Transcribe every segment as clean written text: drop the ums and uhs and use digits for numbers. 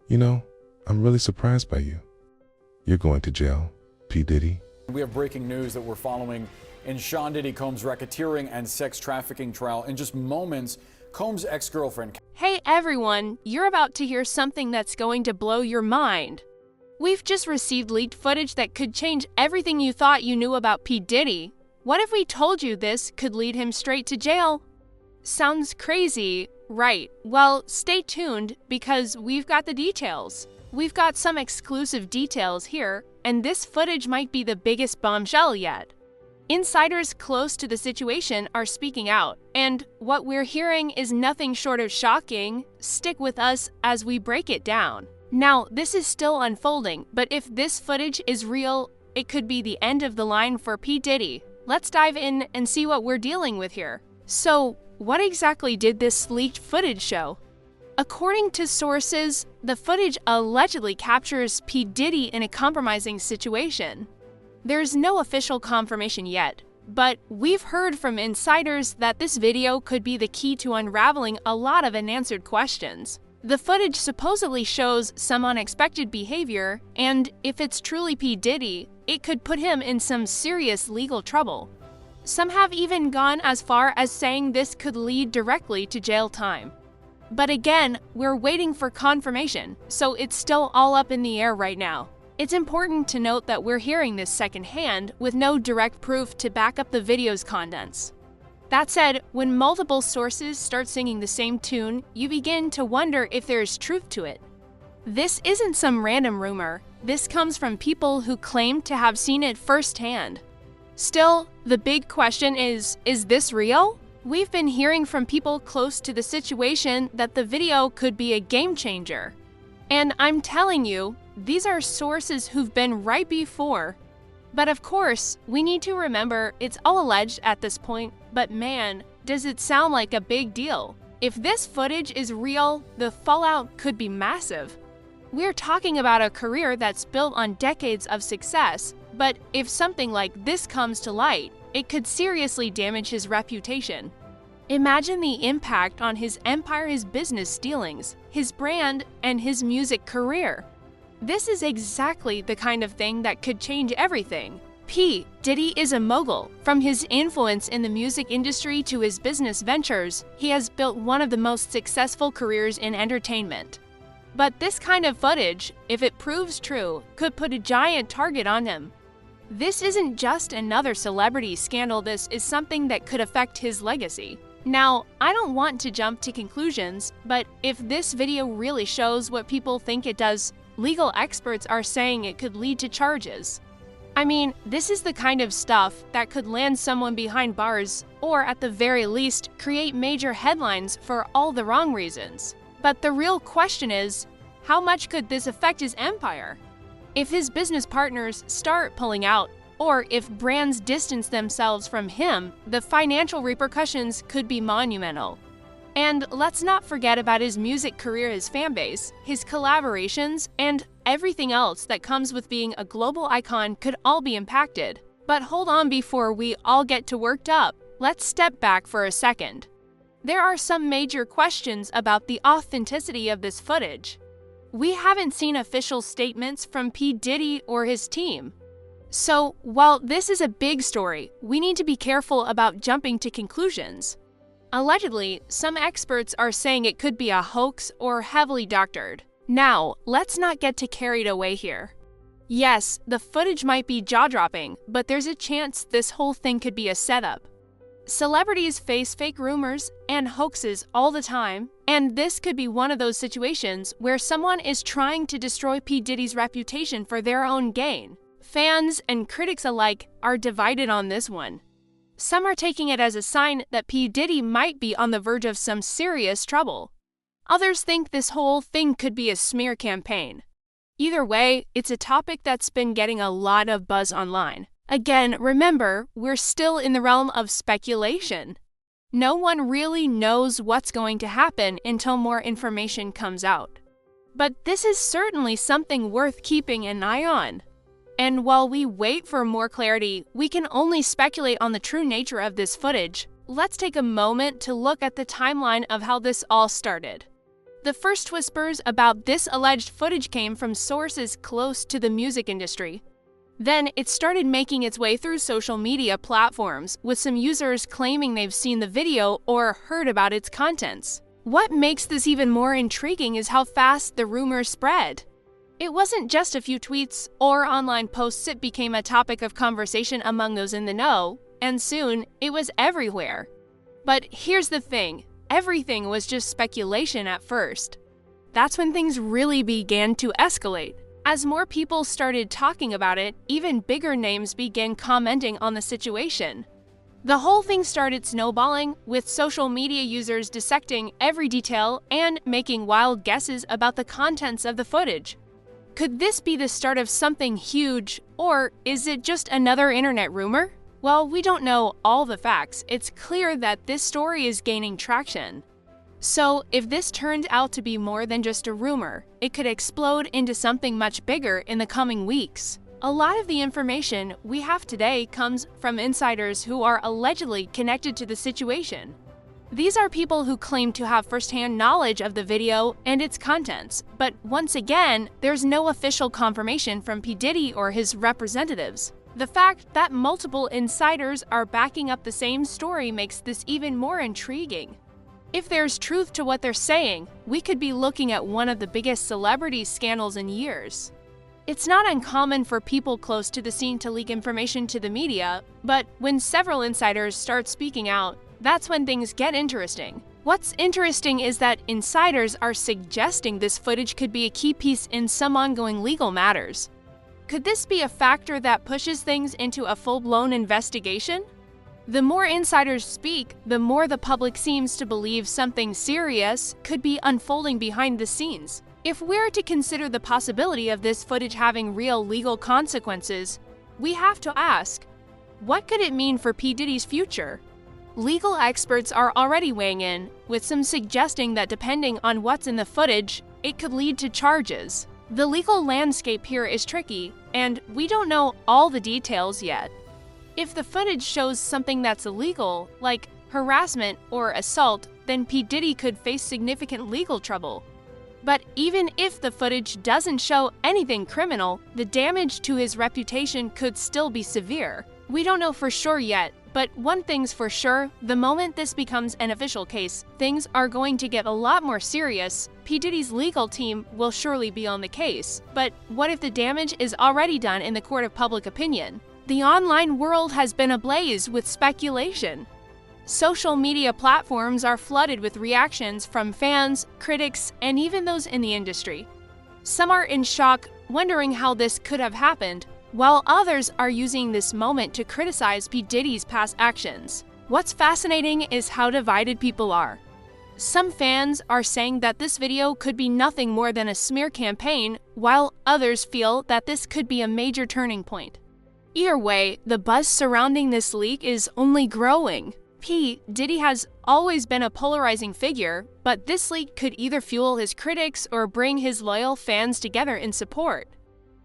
You know, I'm really surprised by you. You're going to jail, P. Diddy. We have breaking news that we're following in Sean Diddy Combs' racketeering and sex trafficking trial. In just moments, Combs' ex-girlfriend... Hey everyone, you're about to hear something that's going to blow your mind. We've just received leaked footage that could change everything you thought you knew about P. Diddy. What if we told you this could lead him straight to jail? Sounds crazy, right? Well, stay tuned because we've got the details. We've got some exclusive details here, and this footage might be the biggest bombshell yet. Insiders close to the situation are speaking out, and what we're hearing is nothing short of shocking. Stick with us as we break it down. Now, this is still unfolding, but if this footage is real, it could be the end of the line for P. Diddy. Let's dive in and see what we're dealing with here. So, what exactly did this leaked footage show? According to sources, the footage allegedly captures P. Diddy in a compromising situation. There's no official confirmation yet, but we've heard from insiders that this video could be the key to unraveling a lot of unanswered questions. The footage supposedly shows some unexpected behavior, and if it's truly P. Diddy, it could put him in some serious legal trouble. Some have even gone as far as saying this could lead directly to jail time. But again, we're waiting for confirmation, so it's still all up in the air right now. It's important to note that we're hearing this secondhand with no direct proof to back up the video's contents. That said, when multiple sources start singing the same tune, you begin to wonder if there's truth to it. This isn't some random rumor. This comes from people who claim to have seen it firsthand. Still, the big question is this real? We've been hearing from people close to the situation that the video could be a game changer. And I'm telling you, these are sources who've been right before. But of course, we need to remember it's all alleged at this point, but man, does it sound like a big deal. If this footage is real, the fallout could be massive. We're talking about a career that's built on decades of success, but if something like this comes to light, it could seriously damage his reputation. Imagine the impact on his empire, his business dealings, his brand, and his music career. This is exactly the kind of thing that could change everything. P. Diddy is a mogul. From his influence in the music industry to his business ventures, he has built one of the most successful careers in entertainment. But this kind of footage, if it proves true, could put a giant target on him. This isn't just another celebrity scandal, this is something that could affect his legacy. Now, I don't want to jump to conclusions, but if this video really shows what people think it does, legal experts are saying it could lead to charges. I mean, this is the kind of stuff that could land someone behind bars, or at the very least, create major headlines for all the wrong reasons. But the real question is, how much could this affect his empire? If his business partners start pulling out, or if brands distance themselves from him, the financial repercussions could be monumental. And let's not forget about his music career, his fan base, his collaborations, and everything else that comes with being a global icon could all be impacted. But hold on before we all get too worked up. Let's step back for a second. There are some major questions about the authenticity of this footage. We haven't seen official statements from P. Diddy or his team. So, while this is a big story, we need to be careful about jumping to conclusions. Allegedly, some experts are saying it could be a hoax or heavily doctored. Now, let's not get too carried away here. Yes, the footage might be jaw-dropping, but there's a chance this whole thing could be a setup. Celebrities face fake rumors and hoaxes all the time, and this could be one of those situations where someone is trying to destroy P. Diddy's reputation for their own gain. Fans and critics alike are divided on this one. Some are taking it as a sign that P. Diddy might be on the verge of some serious trouble. Others think this whole thing could be a smear campaign. Either way, it's a topic that's been getting a lot of buzz online. Again, remember, we're still in the realm of speculation. No one really knows what's going to happen until more information comes out. But this is certainly something worth keeping an eye on. And while we wait for more clarity, we can only speculate on the true nature of this footage. Let's take a moment to look at the timeline of how this all started. The first whispers about this alleged footage came from sources close to the music industry. Then it started making its way through social media platforms, with some users claiming they've seen the video or heard about its contents. What makes this even more intriguing is how fast the rumor spread. It wasn't just a few tweets or online posts, it became a topic of conversation among those in the know, and soon it was everywhere. But here's the thing, everything was just speculation at first. That's when things really began to escalate. As more people started talking about it, even bigger names began commenting on the situation. The whole thing started snowballing, with social media users dissecting every detail and making wild guesses about the contents of the footage. Could this be the start of something huge, or is it just another internet rumor? Well, we don't know all the facts. It's clear that this story is gaining traction. So, if this turned out to be more than just a rumor, it could explode into something much bigger in the coming weeks. A lot of the information we have today comes from insiders who are allegedly connected to the situation. These are people who claim to have firsthand knowledge of the video and its contents, but once again, there's no official confirmation from P. Diddy or his representatives. The fact that multiple insiders are backing up the same story makes this even more intriguing. If there's truth to what they're saying, we could be looking at one of the biggest celebrity scandals in years. It's not uncommon for people close to the scene to leak information to the media, but when several insiders start speaking out, that's when things get interesting. What's interesting is that insiders are suggesting this footage could be a key piece in some ongoing legal matters. Could this be a factor that pushes things into a full-blown investigation? The more insiders speak, the more the public seems to believe something serious could be unfolding behind the scenes. If we're to consider the possibility of this footage having real legal consequences, we have to ask, what could it mean for P. Diddy's future? Legal experts are already weighing in, with some suggesting that depending on what's in the footage, it could lead to charges. The legal landscape here is tricky, and we don't know all the details yet. If the footage shows something that's illegal, like harassment or assault, then P. Diddy could face significant legal trouble. But even if the footage doesn't show anything criminal, the damage to his reputation could still be severe. We don't know for sure yet, but one thing's for sure, the moment this becomes an official case, things are going to get a lot more serious. P. Diddy's legal team will surely be on the case. But what if the damage is already done in the court of public opinion? The online world has been ablaze with speculation. Social media platforms are flooded with reactions from fans, critics, and even those in the industry. Some are in shock, wondering how this could have happened, while others are using this moment to criticize P. Diddy's past actions. What's fascinating is how divided people are. Some fans are saying that this video could be nothing more than a smear campaign, while others feel that this could be a major turning point. Either way, the buzz surrounding this leak is only growing. P. Diddy has always been a polarizing figure, but this leak could either fuel his critics or bring his loyal fans together in support.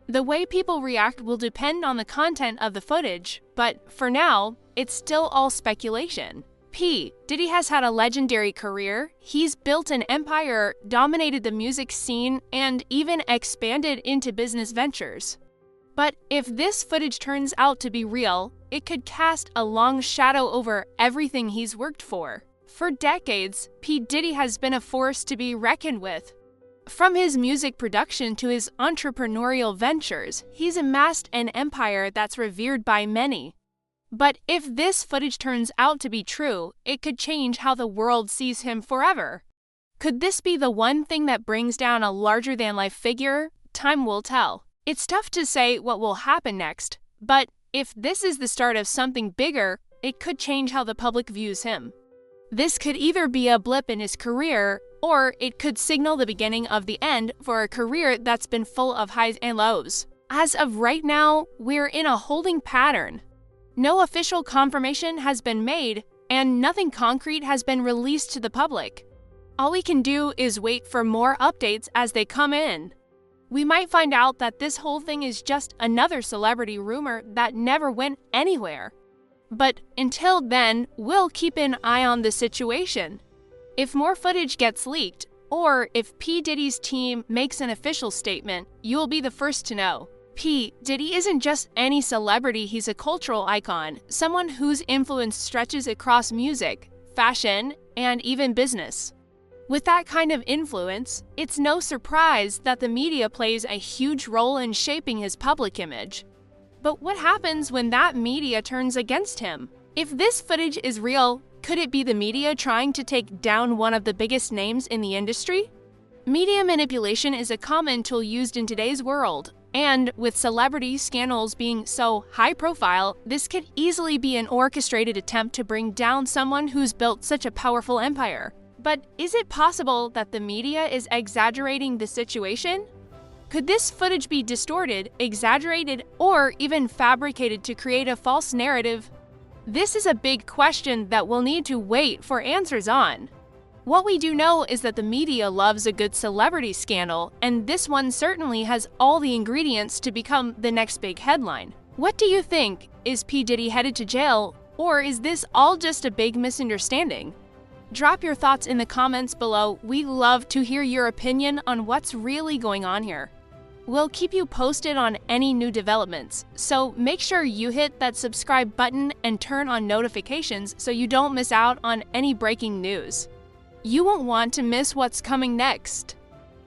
The way people react will depend on the content of the footage, but for now, it's still all speculation. P. Diddy has had a legendary career. He's built an empire, dominated the music scene, and even expanded into business ventures. But if this footage turns out to be real, it could cast a long shadow over everything he's worked for. For decades, P. Diddy has been a force to be reckoned with. From his music production to his entrepreneurial ventures, he's amassed an empire that's revered by many. But if this footage turns out to be true, it could change how the world sees him forever. Could this be the one thing that brings down a larger-than-life figure? Time will tell. It's tough to say what will happen next, but if this is the start of something bigger, it could change how the public views him. This could either be a blip in his career, or it could signal the beginning of the end for a career that's been full of highs and lows. As of right now, we're in a holding pattern. No official confirmation has been made, and nothing concrete has been released to the public. All we can do is wait for more updates as they come in. We might find out that this whole thing is just another celebrity rumor that never went anywhere. But until then, we'll keep an eye on the situation. If more footage gets leaked, or if P. Diddy's team makes an official statement, you'll be the first to know. P. Diddy isn't just any celebrity, he's a cultural icon, someone whose influence stretches across music, fashion, and even business. With that kind of influence, it's no surprise that the media plays a huge role in shaping his public image. But what happens when that media turns against him? If this footage is real, could it be the media trying to take down one of the biggest names in the industry? Media manipulation is a common tool used in today's world, and with celebrity scandals being so high profile, this could easily be an orchestrated attempt to bring down someone who's built such a powerful empire. But is it possible that the media is exaggerating the situation? Could this footage be distorted, exaggerated, or even fabricated to create a false narrative? This is a big question that we'll need to wait for answers on. What we do know is that the media loves a good celebrity scandal, and this one certainly has all the ingredients to become the next big headline. What do you think? Is P. Diddy headed to jail, or is this all just a big misunderstanding? Drop your thoughts in the comments below. We love to hear your opinion on what's really going on here. We'll keep you posted on any new developments, so make sure you hit that subscribe button and turn on notifications so you don't miss out on any breaking news. You won't want to miss what's coming next.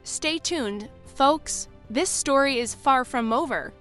Stay tuned, folks. This story is far from over.